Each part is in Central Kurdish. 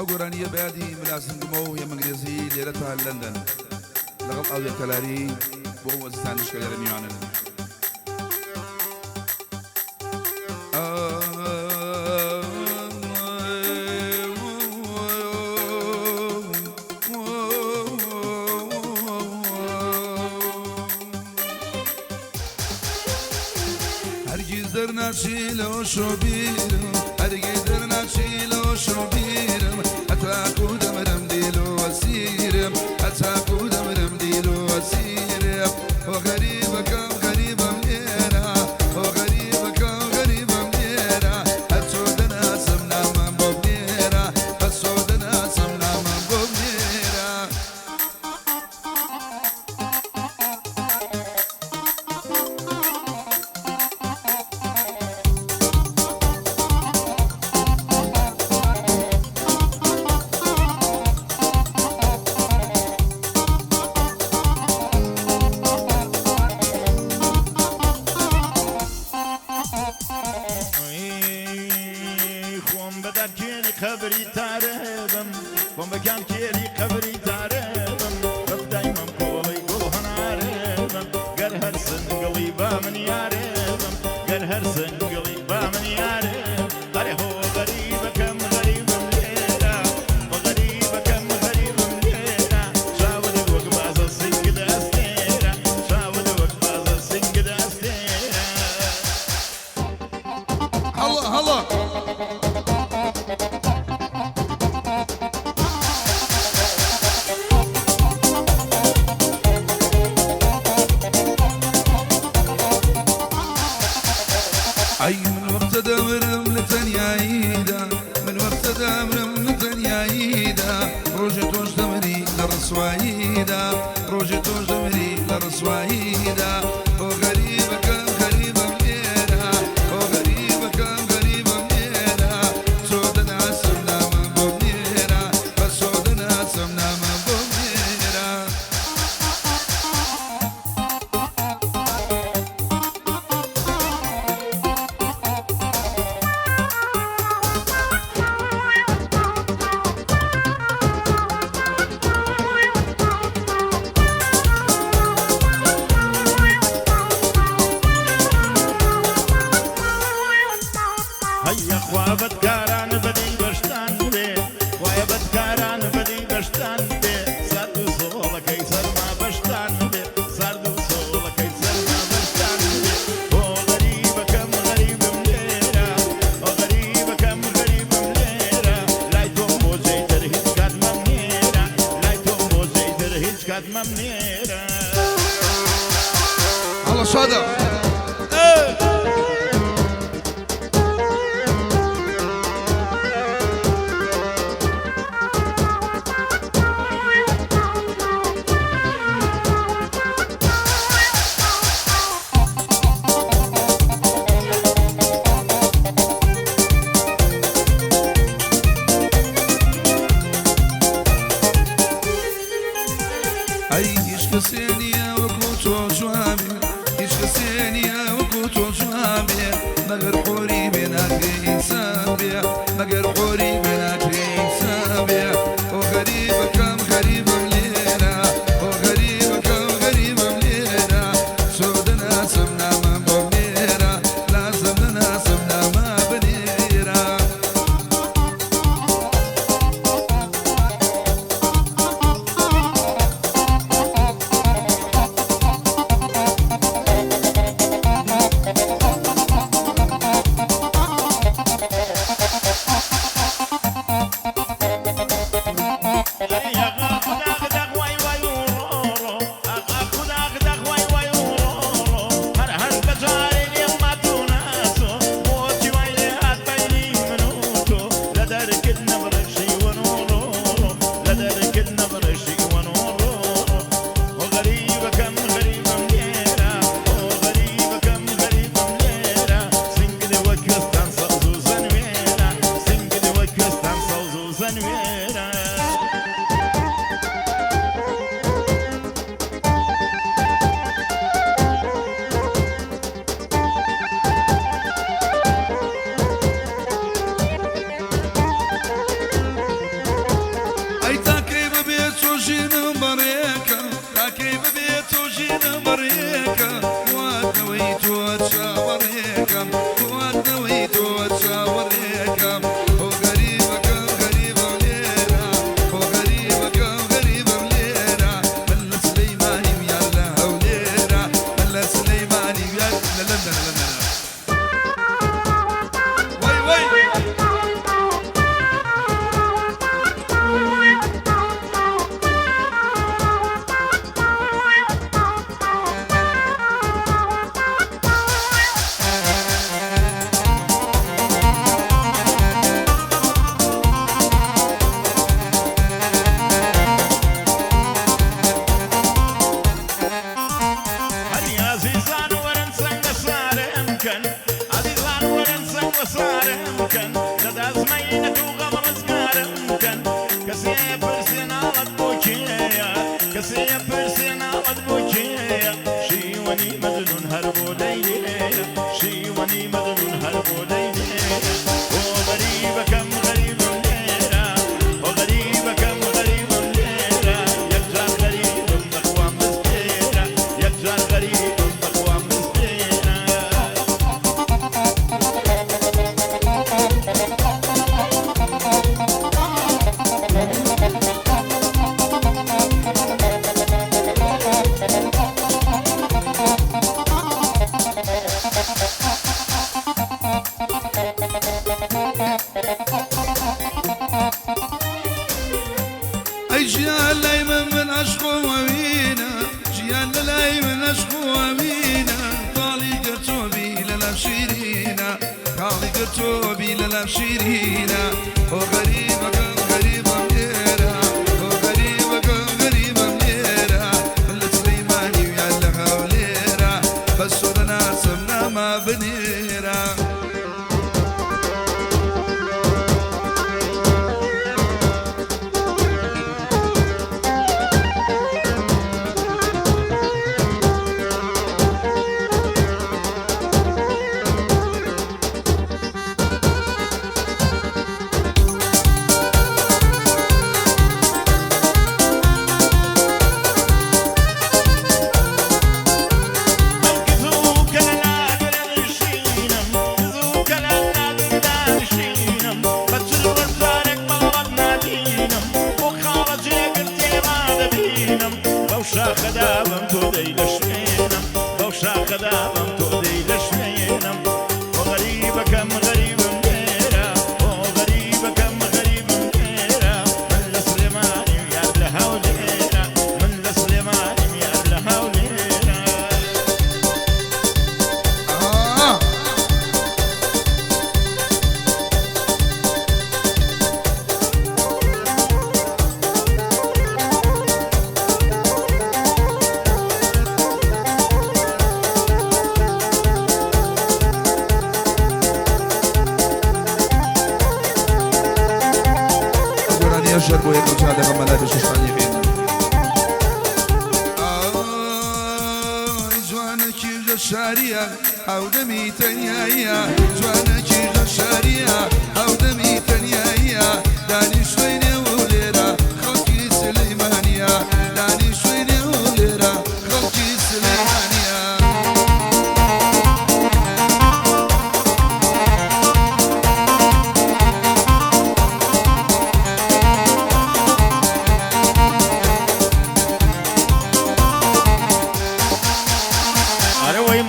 ئەو گۆرانیە بەیادی ملازمگمەوە و هێمەنگرێزی لێرە تا لەندەن لەگەڵ ئەو یەکەلاری بۆ وەزستانیشکە لێرە میوانن. هەرگیز دەرناچیلەوە شۆبیرم هەرگیز دەرناچیلەوە شۆبیرم هەتاکو دەمرم دیل و وەسیرم هەتاکو دەمرم دیل و وەسیرم ئۆ غەریبەکەم غەریبەم لێرە ئۆ غەریبەکەم غەریبەم لێرە هەرچۆ دەناسم نامەم بۆ بنێرە هەرچۆ دەناسم نامەم بۆ بنێرە. قبري تاربم ومكان كيري قبري تاربم دايما كولي قولها ناربم قال هرسن قليبا من ياربم قال هرسن قليبا من ياربم قال هو غريبة كم غريبة مليلة وغريبة كم غريبة مليلة شاود الوقت السنق داستيرة شاود الوقت السنق داستيرة. هلا هلا أي من وقت دمرم لتنيايدا من وقت دمرم لتنيايدا روجة توش دمري لرسوايدا روجة توش دمري لرسوايدا وغريبة كم غريبة مليرة وغريبة كم غريبة مليرة سودنا سمنا من بوميرة فسودنا سمنا من بوميرة. هيا خوابت كاران بدي بشتان بي ويا بدكاران بدي بشتان بي سردو صولة كيسر ما بشتان بي سردو صولة كيسر ما بشتان بي او غريبة كم غريبة مليرة او غريبة كم غريبة مليرة لايتهم بوزي ترهيج كاد ممنيرة لايتهم بوزي ترهيج كاد ممنيرة. الله صادق أي إيش كسينيا وكوتو جوابي إيش كسينيا وكوتو جوابي مغر حوري بينك إنسان بيا مغر حوري بينك إنسان بيا وغريبة كم غريبة مليرة وغريبة كم غريبة مليرة سودنا سمنا ما بميرة لازمنا سمنا ما بنيرة. وصارم كان لدى زمينة وغمر زقارم كان كسي برسين على بوكيا كسي برسين على بوكيا شي وني مجنون هربو ليلي شي وني مجنون هربو ليلي وغريبة كم غريب ليلة وغريبة كم غريب ليلة يرجع غريب بقوى مسكينة يرجع غريب بقوى مسكينة جيال لايمن من عشق ومينا جيال لايمن من عشق ومينا طالق توبي للا شيرينا طالق توبي للا شيرينا وغريبة غريبة ميرا وغريبة غريبة ميرا السليماني ويا الحوليرا بس ودنا سمنا ما بنيرا خدامم تودي لشمينم بوشا خدامم تودي لشمينم وغريبة كم غريبة مديرة وغريبة كم غريبة مديرة من السليماني يا لها وليرة من السليماني يا لها وليرة يشرب ويقول هذا غم لا بشوشان يغين جوانك يجا الشارية أو دمي تنيايا جوانك يجا الشارية أو دمي تنيايا داني شويني وليرا خلقي سليمانيا داني شويني وليرا خلقي سليمانيا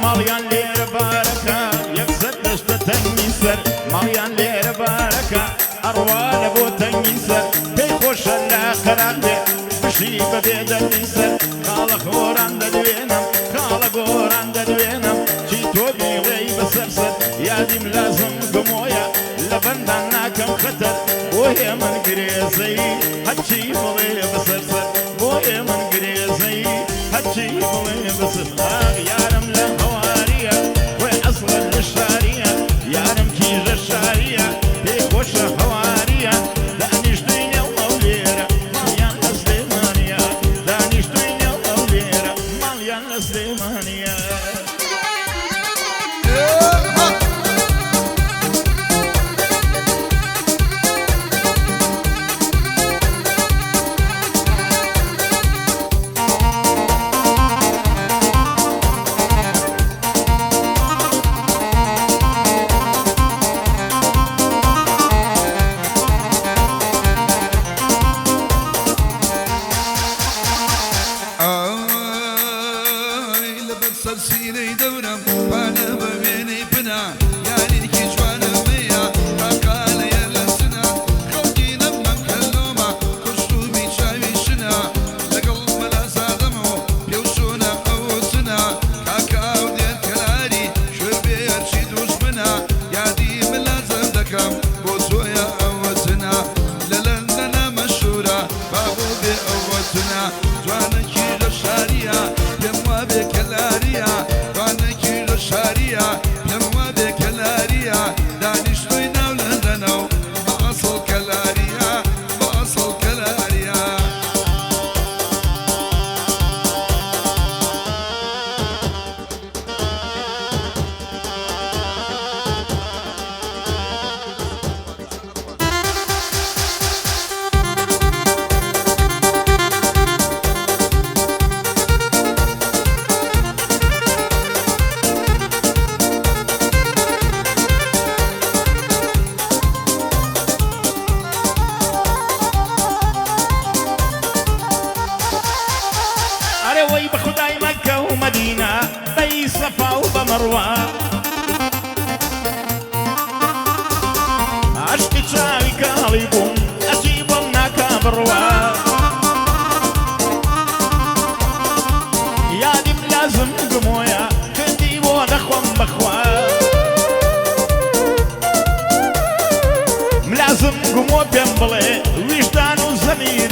مليان ليرة باركة يقصد تنيسر مليان ليرة باركة أروان أبو تنيسر بيخوش الآخرة بشيبة بيد النيسر قال خوران ددوينم قال قوران ددوينم جيتو بي غيب سرسر يا ديم لازم قمويا لبندنا كم خطر وهي من قريزي هتشي مضي بسرسر وهي من قريزي هتشي مضي بسرسر يا رملة وأصغر للشارية يا رمكيج الشارية بيخوش حوارية دانيش دنيا ووليرة مليان لسليمانية دانيش دنيا ووليرة مليان لسليمانية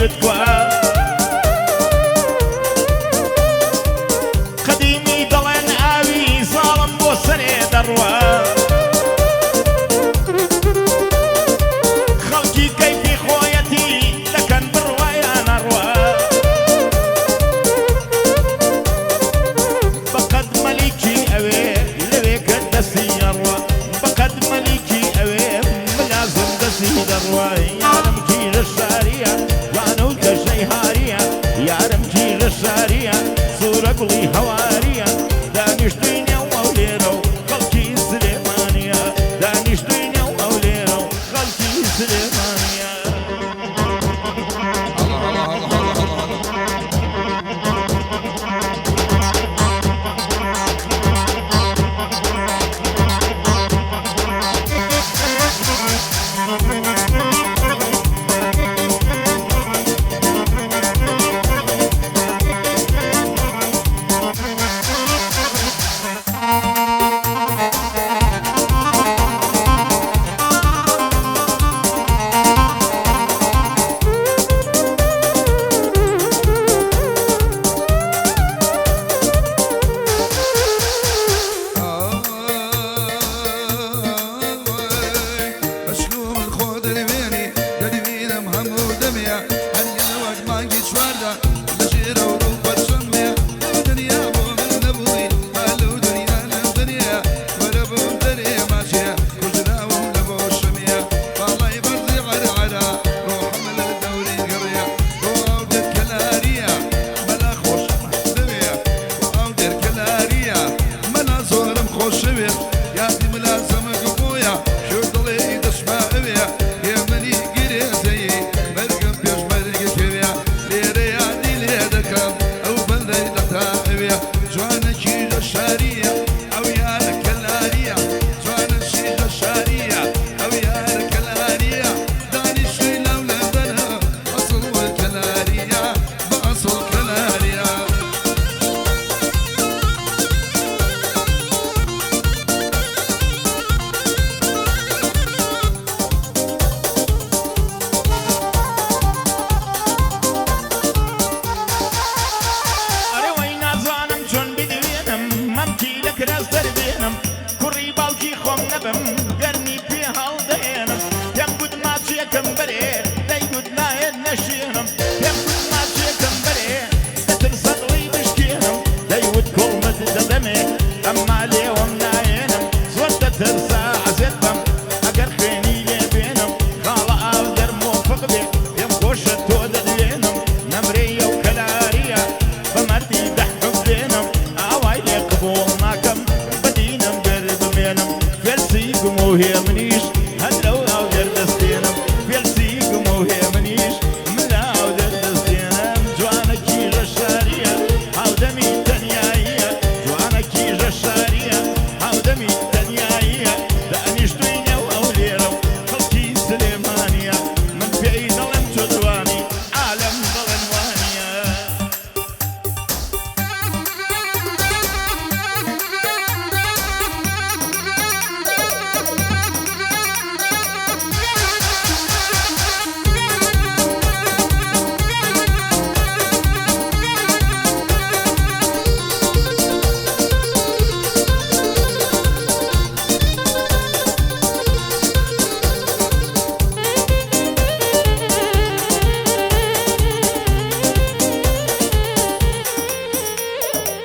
بیرت کوا قدیمی دڵێن ئاوی ساڵم بۆ سەرێ دەڕوا خەڵکی کەیفی خۆیەتی دەکەن بڕوایان ئەڕوا بەقەد مەلیکی ئەوێ لەوێ کە دەستی ئەڕوا بەقەد مەلیکی ئەوێ ملازم دەستی دەڕوا یارم کیژە شاریە وانە و گەژەی هاریە یارم کیژە شاریە سوورە گوڵی هەواریە دانیشتوینە و ئەو لێرە و خەڵکی سلێمانیە دانیشتوینە و ئەو لێرە و خەڵکی سلێمانیە الله الله الله الله الله مشلوم الخود الويني دادي بينا محمود دمية هني الوقت ما جيت شوارده لجيرة وروبة شمية دنيا بو من نبوي مالو دنيا دنيا وربو دنيا ماشية كلنا ونبو الشمية والله برضي عرعرة روح من الدوري قرية وعود الكلارية ملا خوش دمية وعود الكلارية ملا زورم خوش شمية يا دي ملازم قبويا شو ضلي تسمع بيا يا ملي قري زي مرقم بيش مرقي كبيا ليريا دي ليدكم او بلدي دتا بيا جوانا شيجا الشارية او يا الكلارية جوانا شيجا الشارية او يا الكلارية داني شوي لولا بنا اصل الكلارية باصل كلارية ئەرێ وەی نازانم چۆن بدوێنم مەمکی لە کراس دەربێنم کوڕی باوکی خۆم نەبم گەرمی پێ هەڵدەێنم پێم گوت ماچیەکەم بەرێ دەیگوت نایەت نەشێنم پێم گوت ماچیەکەم بەرێ دەترسە دڵی بشکێنم دەیوت کوڵمت دەدەمێ ئەمما لێوەم نایێنم زۆر دەترسە عەزێت بەم ئەگەر خوێنی لێ بێنم خاڵە ئاو دەرمۆفق بێ پێم خۆشە تۆ دەدوێنم نەمرەیە و کەلاریە بمردي دحب بينهم عواي لي قبول ناكم بدينم قرب بينهم فلسي قمو هي منيش هلو او دردستينم فلسي قمو هي منيش ملا او دردستينم جوانا كيجا الشارية او دمي تنياية جوانا كيجا الشارية او دمي تنياية دانيش دوينة او ليرو خلقي سليمانية من بعيد ظلم تدواني عالم ظلم وانية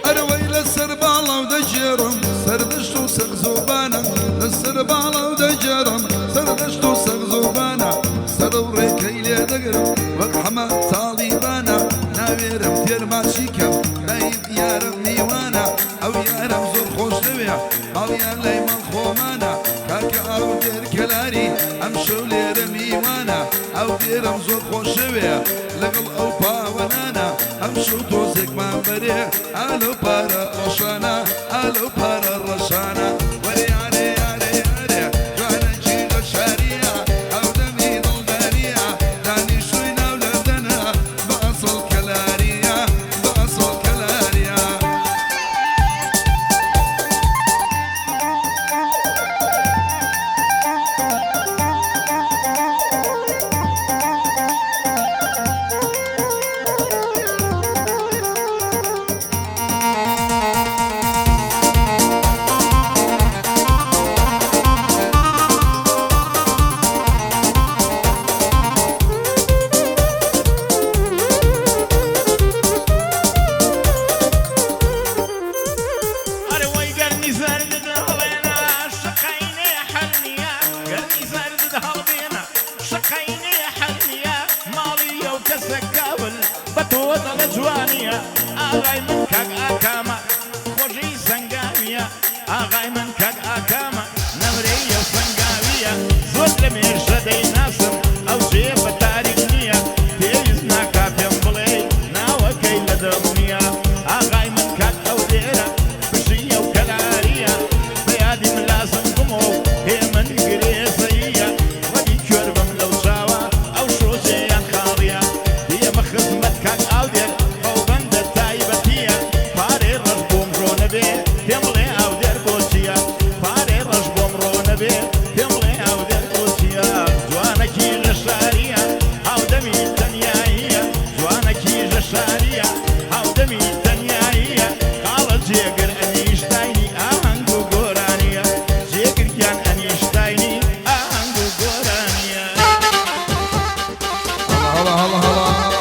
أروي للسربالة ودجرم سردشت وسغزوبانا للسربالة ودجرم سردشت وسغزوبانا سروري كيلي دقرم وقحما صاليبانا ناويرم دير ماشيكم لايب يارم نيوانا أو يارم زور خوش لبيع أو يار ليمن خومانا كاكا أو دير كلاري أمشو ليرم إيوانا أو ديرم زور خوش لبيع لقل أو باونانا أمشو توزك ما بريع ألو بارا رشانا ألو بارا رشانا وري علي علي علي جوانا جيغا شارية أو دمي ضلدانية داني شوي نولدنا بأصل كلارية بأصل كلارية وتو دل جوانية آغاي من كاك آكاما خوشي سنگاوية آغاي من كاك آكاما نمرية وسنگاوية زود لميشة دي ناسم أو جيب تاريخ نية تيزنا كافيم بلي ناوكي لدمنية آغاي من كاك أو ديرة بشية وكلارية بيادي من لازم قمو هي من قريسية ودي كربم لو شاوة أو شوشيان خاضية هي مخدمة كاك أو دير أو بند تايبتية فاري رجبوم رونبي تملي أو دير بوشية فاري رجبوم رونبي تملي أو دير بوشية جوانا كيجة شارية أو دمي تنياهية جوانا كيجة شارية أو دمي تنياهية قال جيجر أنيشتايني أهنگو قرانية جيجر كان أنيشتايني أهنگو قرانية هلا هلا هلا هلا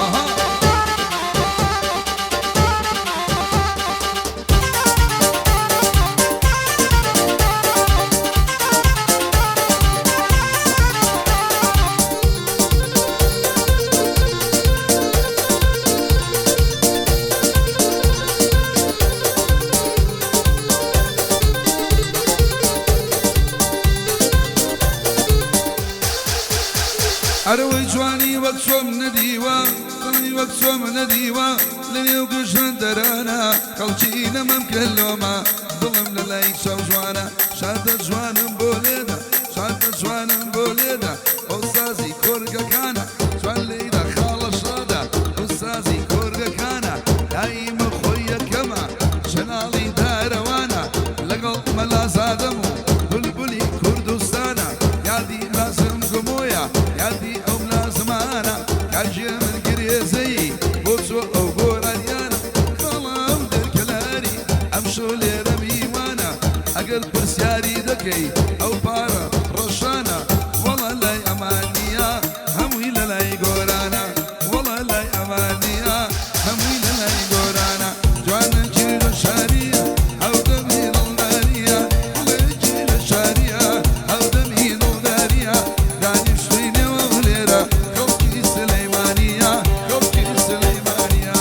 أروي جواني وكسوم نديوة طلي وكسوم نديوة لني وقشن درانا خلشينا ممكن لوما ظلم للايك شو جوانا شادة جوان بوليدا شادة جوان بوليدا أستاذي كورجا كانا جوان ليدا خالص رادا أستاذي كورجا كانا دايم خويا كما شنالي داروانا لقل ملا زادمو بلبلي كردستانا يادي لازم قمويا يادي أم لازم أنا كاجي من قريزي بوتسو أو قورانيانا خلام در كلاري أمشو لرمي وانا أقل برسياري دكي أو بارا رشانا والله لا أمانيا هموي لا قورانا والله لا أمانيا هموي لا قورانا جوانا جيل الشارية أو دمي النارية والله جيل الشارية أو دمي النارية داني شويني وغليرة كوكي سليمانية كوكي سليمانية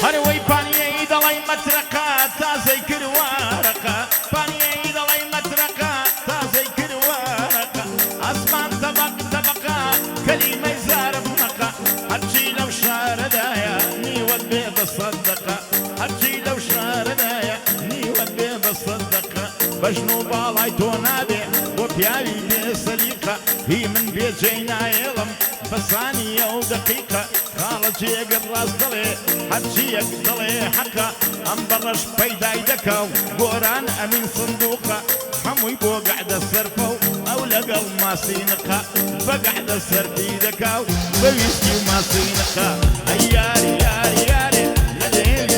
هروي بانيه دلي مترقة تازي كروارقة بانيه دلي مترقة تازي كروارقة أسمان طبقة كلمة زارب نقة هرشي لو شار دايا نيود بيض الصدقة هرشي لو شار دايا نيود بيض الصدقة بجنو بالاي تونابي وبياوي بي سليقة هي من بيت جينا يلم بثانية ودقيقة خالد يقر راس دلي حدشي يقدلي حقا ام برش بيداي دكا قوران امين صندوقة حموي بو قعد السرفو او لقل ما سينقا بقعد السرفي دكا بويسكي ما سينقا اياري ياري ياري لدي